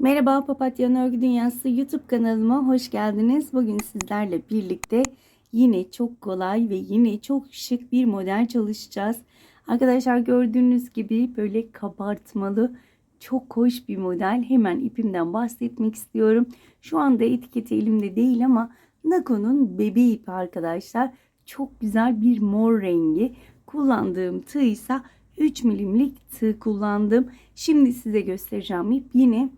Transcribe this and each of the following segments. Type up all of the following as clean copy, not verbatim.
Merhaba Papatya'nın Örgü Dünyası YouTube kanalıma hoş geldiniz. Bugün sizlerle birlikte yine çok kolay ve yine şık bir model çalışacağız. Arkadaşlar gördüğünüz gibi böyle kabartmalı çok hoş bir model. Hemen ipimden bahsetmek istiyorum. Şu anda etiketi elimde değil ama Nako'nun bebe ipi arkadaşlar. Çok güzel bir mor rengi. Kullandığım tığ ise 3 milimlik tığ kullandım. Şimdi size göstereceğim ip yine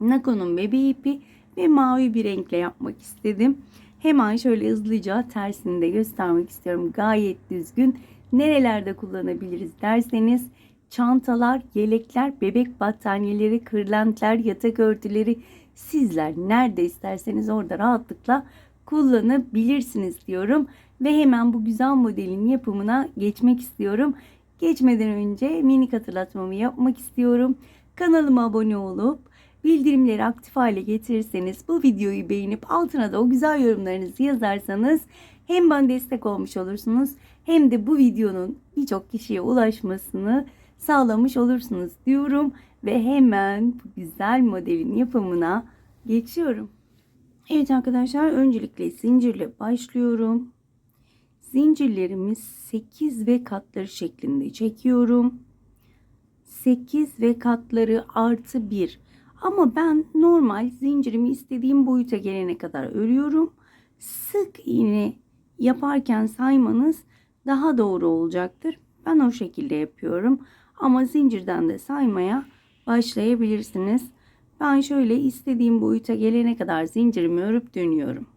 Nako'nun bebe ipi ve mavi bir renkle yapmak istedim. Hemen şöyle hızlıca tersini de göstermek istiyorum. Gayet düzgün. Nerelerde kullanabiliriz derseniz çantalar, yelekler, bebek battaniyeleri, kırlentler, yatak örtüleri, sizler nerede isterseniz orada rahatlıkla kullanabilirsiniz diyorum. Ve hemen bu güzel modelin yapımına geçmek istiyorum. Geçmeden önce minik hatırlatmamı yapmak istiyorum. Kanalıma abone olup bildirimleri aktif hale getirirseniz, bu videoyu beğenip altına da o güzel yorumlarınızı yazarsanız hem bana destek olmuş olursunuz hem de bu videonun birçok kişiye ulaşmasını sağlamış olursunuz diyorum ve hemen bu güzel modelin yapımına geçiyorum. Evet arkadaşlar, öncelikle zincirle başlıyorum. Zincirlerimi 8 ve katları şeklinde çekiyorum. 8 ve katları artı 1. Ama ben normal zincirimi istediğim boyuta gelene kadar örüyorum. Sık iğne yaparken saymanız daha doğru olacaktır. Ben o şekilde yapıyorum. Ama zincirden de saymaya başlayabilirsiniz. Ben şöyle istediğim boyuta gelene kadar zincirimi örüp dönüyorum.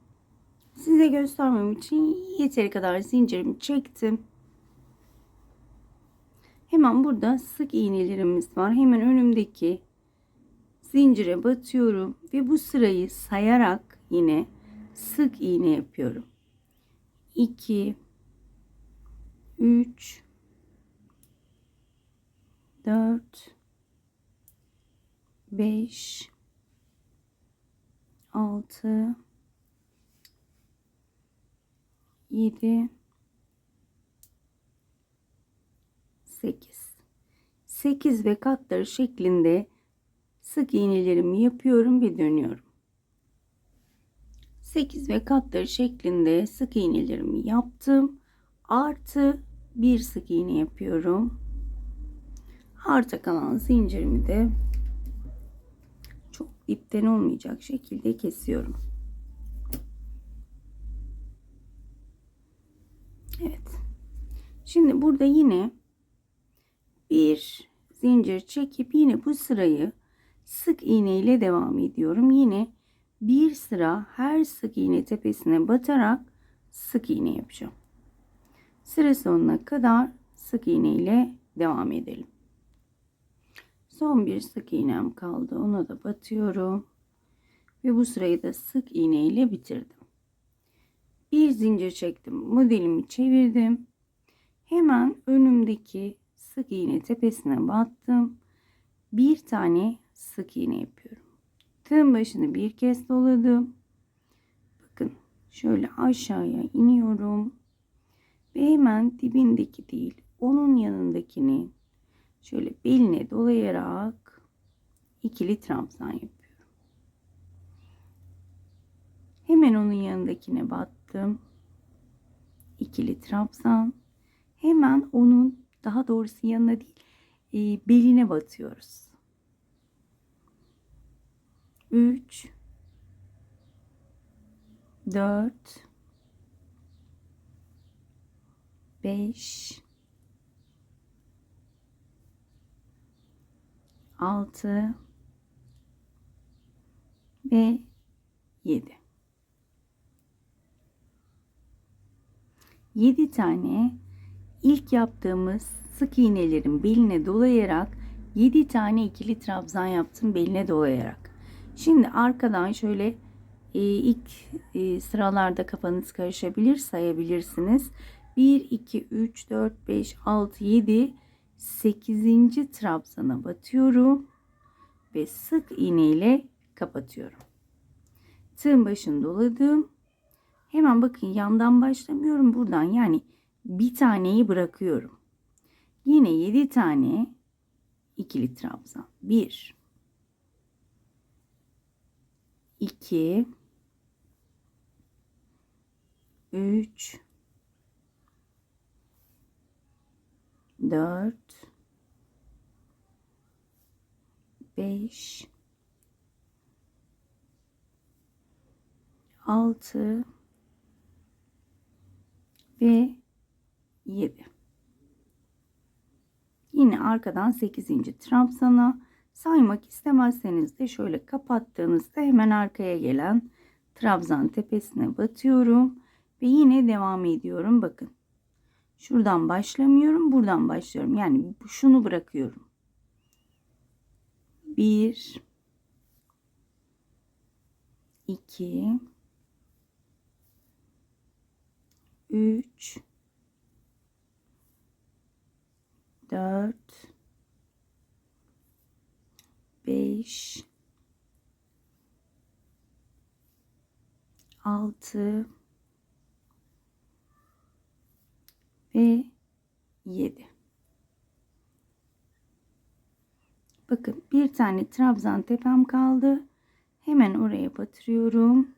Size göstermem için yeteri kadar zincirimi çektim. Hemen burada sık iğnelerimiz var. Hemen önümdeki zincire batıyorum ve bu sırayı sayarak yine sık iğne yapıyorum. 2 3 4 5 6 7 8 8 ve katları şeklinde sık iğnelerimi yapıyorum ve dönüyorum. 8 ve katları şeklinde sık iğnelerimi yaptım. Artı bir sık iğne yapıyorum. Arta kalan zincirimi de çok dipten olmayacak şekilde kesiyorum. Evet. Şimdi burada yine bir zincir çekip yine bu sırayı sık iğne ile devam ediyorum. Yine bir sıra her sık iğne tepesine batarak sık iğne yapacağım. Sıra sonuna kadar sık iğne ile devam edelim. Son bir sık iğnem kaldı. Ona da batıyorum. Ve bu sırayı da sık iğne ile bitirdim. Bir zincir çektim. Modelimi çevirdim. Hemen önümdeki sık iğne tepesine battım. Bir tane sık iğne yapıyorum. Tığın başını bir kez doladım. Bakın şöyle aşağıya iniyorum. Ve hemen dibindeki değil, onun yanındakini şöyle beline dolayarak ikili trabzan yapıyorum. Hemen onun yanındakine battım. İkili trabzan. Hemen onun, daha doğrusu yanına değil, beline batıyoruz. 3 4 5 6 ve 7. 7 tane ilk yaptığımız sık iğnelerin beline dolayarak 7 tane ikili trabzan yaptım beline dolayarak. Şimdi arkadan şöyle ilk sıralarda kafanız karışabilir, sayabilirsiniz. 1 2 3 4 5 6 7 8. trabzana batıyorum ve sık iğne ile kapatıyorum. Tığın başını doladım. Hemen bakın, yandan başlamıyorum, buradan, yani bir taneyi bırakıyorum. Yine 7 tane ikili trabzan. 1 2, 3, 4, 5, 6 ve 7. Yine arkadan 8. trabzana, saymak istemezseniz de şöyle kapattığınızda hemen arkaya gelen trabzan tepesine batıyorum ve yine devam ediyorum. Bakın. Şuradan başlamıyorum, buradan başlıyorum. Yani şunu bırakıyorum. 1, 2, 3, 4, 5, 6 ve 7. Bakın bir tane trabzan tepem kaldı. Hemen oraya batırıyorum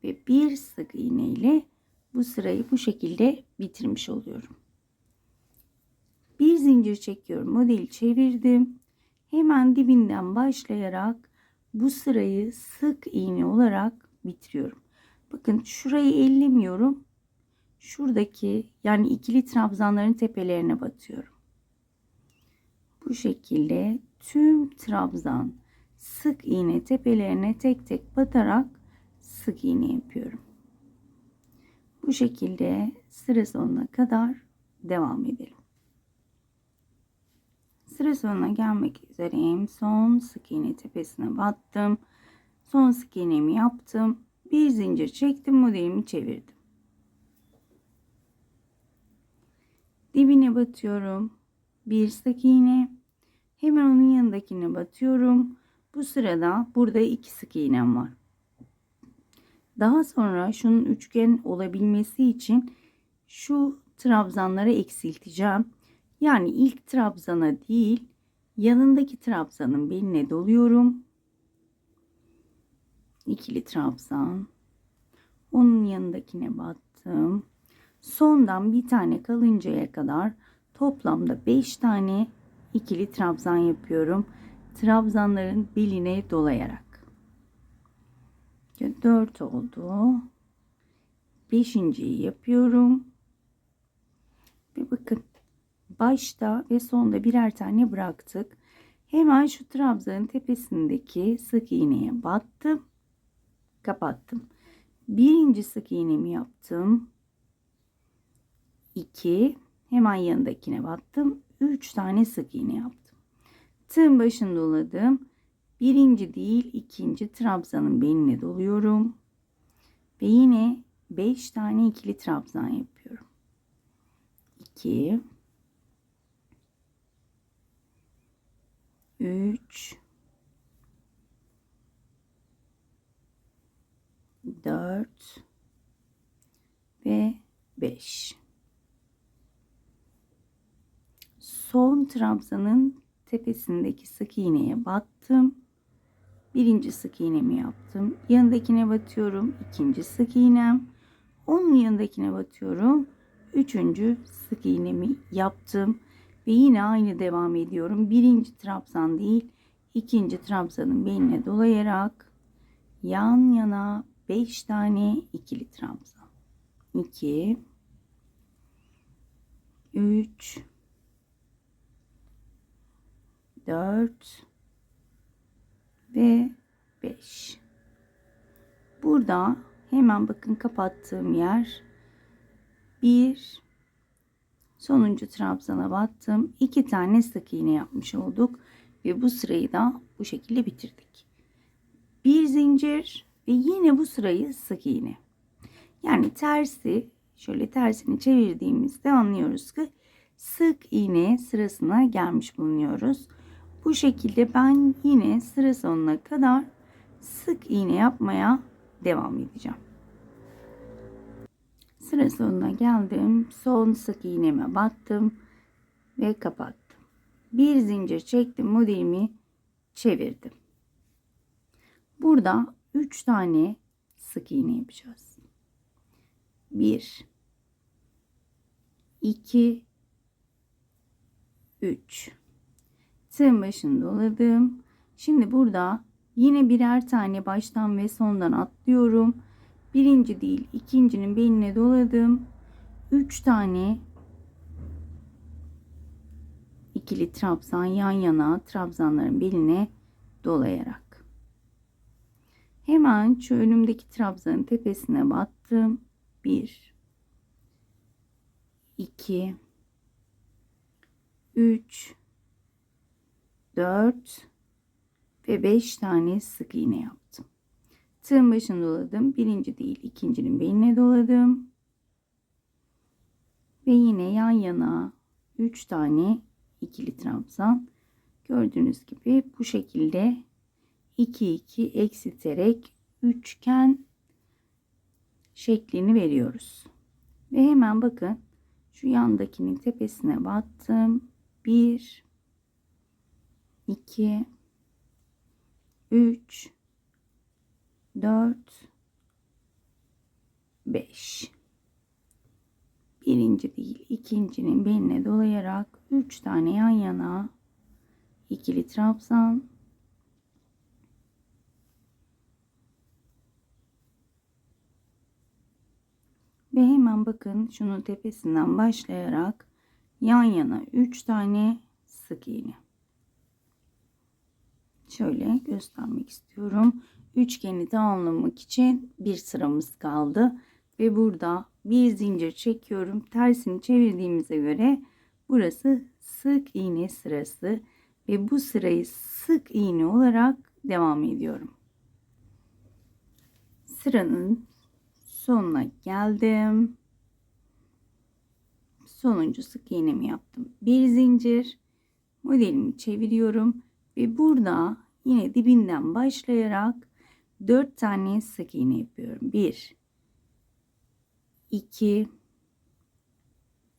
ve bir sık iğne ile bu sırayı bu şekilde bitirmiş oluyorum. Bir zincir çekiyorum, modeli çevirdim. Hemen dibinden başlayarak bu sırayı sık iğne olarak bitiriyorum. Bakın şurayı ellemiyorum. Şuradaki yani ikili trabzanların tepelerine batıyorum. Bu şekilde tüm trabzan sık iğne tepelerine tek tek batarak sık iğne yapıyorum. Bu şekilde sıra sonuna kadar devam edelim. Sıra sonuna gelmek üzereyim. Son sık iğne tepesine battım. Son sık iğnemi yaptım. Bir zincir çektim, modelimi çevirdim. Dibine batıyorum. Bir sık iğne. Hemen onun yanındakine batıyorum. Bu sırada burada 2 sık iğnem var. Daha sonra şunun üçgen olabilmesi için şu trabzanları eksilteceğim. Yani ilk trabzana değil, yanındaki trabzanın beline doluyorum. İkili trabzan. Onun yanındakine battım. Sondan bir tane kalıncaya kadar toplamda 5 tane ikili trabzan yapıyorum. Trabzanların beline dolayarak. 4 oldu. 5.'yi yapıyorum. Ve bakın başta ve sonda birer tane bıraktık. Hemen şu trabzanın tepesindeki sık iğneye battım. Kapattım. Birinci sık iğnemi yaptım. 2. Hemen yanındakine battım. 3 tane sık iğne yaptım. Tığın başını doladım. Birinci değil ikinci trabzanın beline doluyorum. Ve yine 5 tane ikili trabzan yapıyorum. 2, 3, 4 ve 5. Son trabzanın tepesindeki sık iğneye battım. Birinci sık iğnemi yaptım. Yanındakine batıyorum. İkinci sık iğnem. Onun yanındakine batıyorum. Üçüncü sık iğnemi yaptım. Ve yine aynı devam ediyorum. Birinci trabzan değil, ikinci trabzanın beline dolayarak yan yana 5 tane ikili trabzan. 2, 3, 4 ve 5. Burada hemen bakın kapattığım yer 1, sonuncu trabzana battım. 2 tane sık iğne yapmış olduk ve bu sırayı da bu şekilde bitirdik. Bir zincir ve yine bu sırayı sık iğne. Yani tersi, şöyle tersini çevirdiğimizde anlıyoruz ki sık iğne sırasına gelmiş bulunuyoruz. Bu şekilde ben yine sıra sonuna kadar sık iğne yapmaya devam edeceğim. Sıra sonuna geldim. Son sık iğneme battım ve kapattım. Bir zincir çektim, modelimi çevirdim. Burada 3 tane sık iğne yapacağız. 1 2 3 tığın başını doladım. Şimdi burada yine birer tane baştan ve sondan atlıyorum. Birinci değil, ikincinin beline doladım. 3 tane ikili trabzan yan yana, trabzanların beline dolayarak. Hemen şu önümdeki trabzanın tepesine battım. 1 2 3 4 ve 5 tane sık iğne yaptım. Tığın başını doladım. Birinci değil, ikincinin beline doladım. Ve yine yan yana 3 tane ikili trabzan. Gördüğünüz gibi bu şekilde 2 2 eksilterek üçgen şeklini veriyoruz. Ve hemen bakın şu yandakinin tepesine battım. 1 2 3 4 5. Birinci değil, ikincinin beline dolayarak 3 tane yan yana ikili trabzan. Ve hemen bakın şunun tepesinden başlayarak yan yana 3 tane sık iğne. Şöyle göstermek istiyorum. Üçgeni tamamlamak için bir sıramız kaldı. Ve burada bir zincir çekiyorum. Tersini çevirdiğimize göre burası sık iğne sırası. Ve bu sırayı sık iğne olarak devam ediyorum. Sıranın sonuna geldim. Sonuncu sık iğnemi yaptım. Bir zincir. Modelimi çeviriyorum. Ve burada yine dibinden başlayarak 4 tane sık iğne yapıyorum. 1 2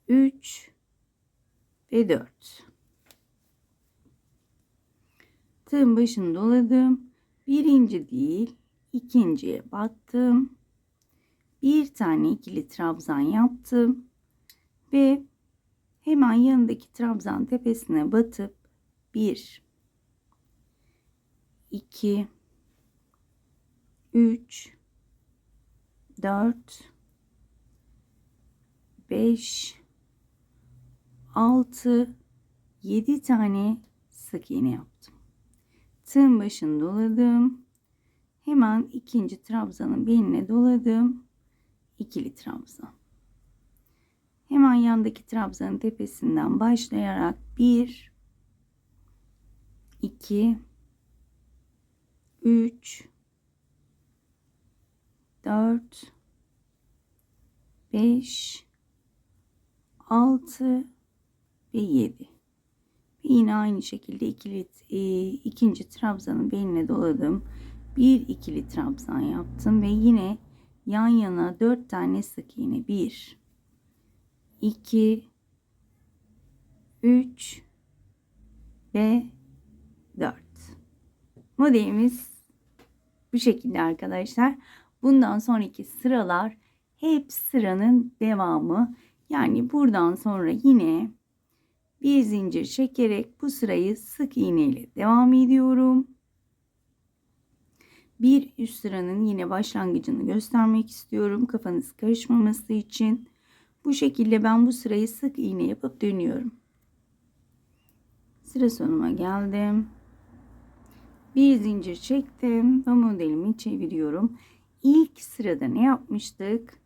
3 ve 4. Tığın başını doladım. Birinci değil, ikinciye battım. Bir tane ikili trabzan yaptım ve hemen yanındaki trabzan tepesine batıp 1 2 3 4 5 6 7 tane sık iğne yaptım. Tığın başını doladım. Hemen ikinci trabzanın beline doladım. İkili trabzan. Hemen yandaki trabzanın tepesinden başlayarak 1 2 3 4 5 6 ve 7. Ve yine aynı şekilde ikinci trabzanın beline doladım. Bir ikili trabzan yaptım ve yine yan yana 4 tane sık iğne. 1 2 3 ve 4. Modelimiz bu şekilde arkadaşlar. Bundan sonraki sıralar hep sıranın devamı. Yani buradan sonra yine bir zincir çekerek bu sırayı sık iğne ile devam ediyorum. Bir üst sıranın yine başlangıcını göstermek istiyorum. Kafanız karışmaması için. Bu şekilde ben bu sırayı sık iğne yapıp dönüyorum. Sıra sonuma geldim. Bir zincir çektim ve modelimi çeviriyorum. İlk sırada ne yapmıştık?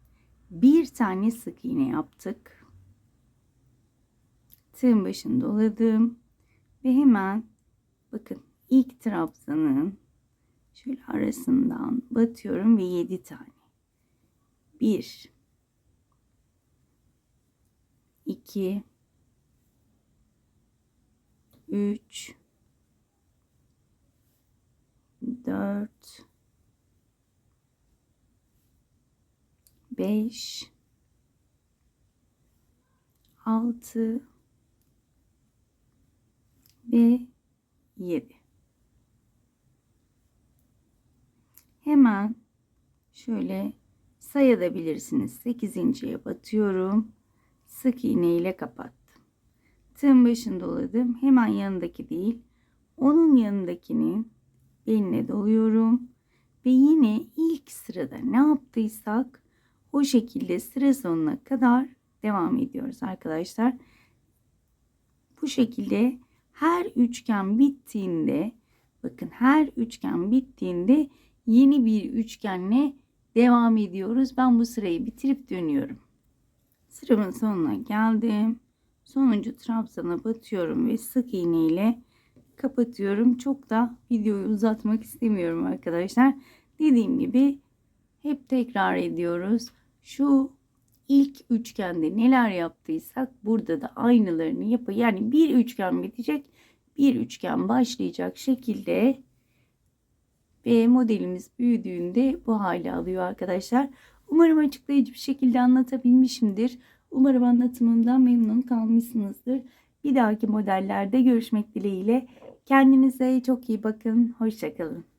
Bir tane sık iğne yaptık. Tığın başını doladım ve hemen bakın ilk trabzanın şöyle arasından batıyorum ve 7 tane. 1 2 3 4 5 6 ve 7. hemen şöyle sayabilirsiniz. 8.'ye batıyorum. Sık iğne ile kapattım. Tığın başını doladım. Hemen yanındaki değil, onun yanındakini beline doluyorum. Ve yine ilk sırada ne yaptıysak o şekilde sıra sonuna kadar devam ediyoruz arkadaşlar. Bu şekilde her üçgen bittiğinde, bakın her üçgen bittiğinde yeni bir üçgenle devam ediyoruz. Ben bu sırayı bitirip dönüyorum. Sıramın sonuna geldim. Sonuncu trabzana batıyorum ve sık iğne ile kapatıyorum. Çok da videoyu uzatmak istemiyorum arkadaşlar. Dediğim gibi hep tekrar ediyoruz. Şu ilk üçgende neler yaptıysak burada da aynılarını yapın. Yani bir üçgen bitecek, bir üçgen başlayacak şekilde ve modelimiz büyüdüğünde bu hale alıyor arkadaşlar. Umarım açıklayıcı bir şekilde anlatabilmişimdir. Umarım anlatımımdan memnun kalmışsınızdır. Bir dahaki modellerde görüşmek dileğiyle. Kendinize çok iyi bakın. Hoşça kalın.